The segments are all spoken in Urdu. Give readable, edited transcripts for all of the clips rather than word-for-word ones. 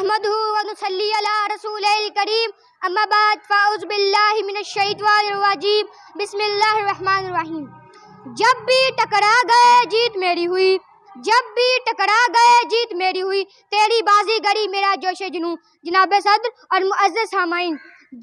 نحمدہ و نصلی علی رسولہ الکریم اما بعد فاعوذ باللہ من الشیطان الرجیم بسم اللہ الرحمن الرحیم۔ جب بھی ٹکرا گئے جیت میری ہوئی، جب بھی ٹکرا گئے جیت میری ہوئی، تیری بازی گری میرا جوش جنوں۔ جناب صدر اور معزز سامعین،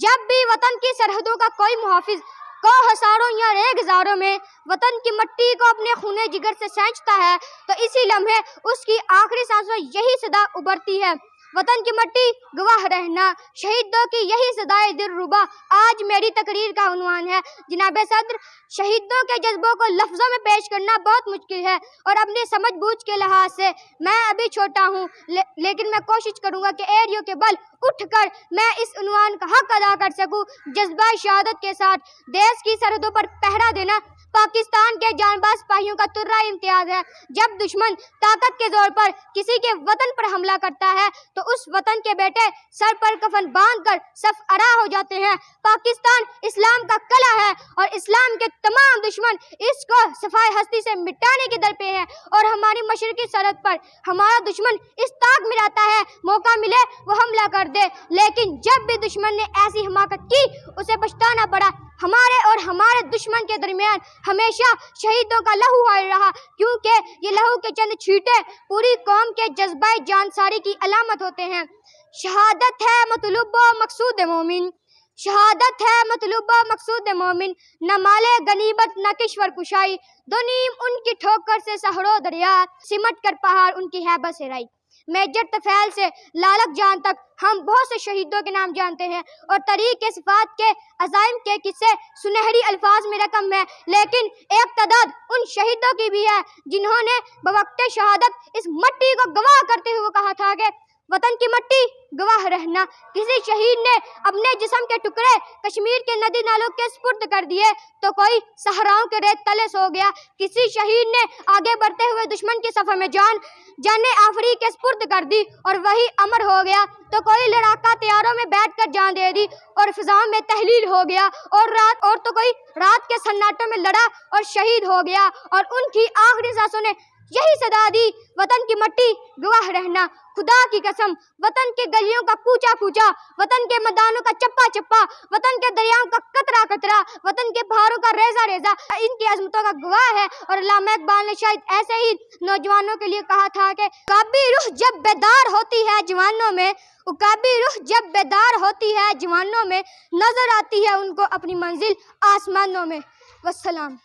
جب بھی وطن کی سرحدوں کا کوئی محافظ کو ہزاروں یا ریگزاروں میں وطن کی مٹی کو اپنے خون جگر سے سینچتا ہے تو اسی لمحے اس کی آخری سانس میں یہی صدا ابھرتی ہے، وطن کی مٹی گواہ رہنا۔ شہیدوں کی یہی صدائے دلربا آج میری تقریر کا عنوان ہے۔ جناب صدر، شہیدوں کے جذبوں کو لفظوں میں پیش کرنا بہت مشکل ہے اور اپنی سمجھ بوجھ کے لحاظ سے میں ابھی چھوٹا ہوں، لیکن میں کوشش کروں گا کہ ایڑیوں کے بل اٹھ کر میں اس عنوان کا حق ادا کر سکوں۔ جذبہ شہادت کے ساتھ دیش کی سرحدوں پر پہرا دینا پاکستان کے جانباز سپاہیوں کا ترہ امتیاز ہے۔ جب دشمن طاقت کے زور پر کسی کے وطن پر حملہ کرتا ہے تو اس وطن کے بیٹے سر پر کفن باندھ کر صف آرا ہو جاتے ہیں۔ پاکستان اسلام کا قلعہ ہے اور اسلام کے تمام دشمن اس کو صفائے ہستی سے مٹانے کے در پہ ہیں اور ہماری مشرقی سرحد پر ہمارا دشمن اس طاق میں رہتا ہے موقع ملے وہ حملہ کر دے، لیکن جب بھی دشمن نے ایسی حماقت کی اسے پچھتانا پڑا۔ ہمارے اور ہمارے دشمن کے درمیان ہمیشہ شہیدوں کا لہو حائل رہا، کیونکہ یہ لہو کے چند چھینٹے پوری قوم کے جذبہ جانساری کی علامت ہوتے ہیں۔ شہادت ہے مطلوب و مقصود مومن، شہادت ہے مطلوب و مقصود مومن، نہ مال غنیمت نہ کشور کشائی، دو نیم ان کی ٹھوکر سے سہرو دریا، سمٹ کر پہاڑ ان کی ہیبت سے رائی۔ میجر طفیل سے لالک جان تک ہم بہت سے شہیدوں کے نام جانتے ہیں اور طریق صفات کے عزائم کے قصے سنہری الفاظ میں رقم ہے، لیکن ایک تعداد ان شہیدوں کی بھی ہے جنہوں نے بوقت شہادت اس مٹی کو گواہ کرتے ہوئے کہا تھا کہ وطن کی مٹی گواہ رہنا۔ کسی شہید نے اپنے جسم کے ٹکڑے کشمیر کے ندی نالوں کے سپرد کر دیے تو کوئی صحراؤں کے ریت تلے سو گیا۔ کسی شہید نے آگے بڑھتے ہوئے دشمن کی صف میں جان آفری کے سپرد کر دی اور وہی امر ہو گیا، تو کوئی لڑاکا طیاروں میں بیٹھ کر جان دے دی اور فضاؤں میں تحلیل ہو گیا، اور تو کوئی رات کے سناٹوں میں لڑا اور شہید ہو گیا اور ان کی آخری سانسوں نے یہی صدا دی، وطن کی مٹی گواہ رہنا۔ خدا کی قسم، وطن کے گلیوں کا کوچا کوچا، وطن کے میدانوں کا چپا چپا، وطن کے دریاؤں کا قطرہ قطرہ، وطن کے پہاڑوں کا ریزہ ریزہ ان کی عظمتوں کا گواہ ہے۔ اور علامہ اقبال نے شاید ایسے ہی نوجوانوں کے لیے کہا تھا کہ عقابی روح جب بیدار ہوتی ہے جوانوں میں، عقابی روح جب بیدار ہوتی ہے جوانوں میں، نظر آتی ہے ان کو اپنی منزل آسمانوں میں۔ والسلام۔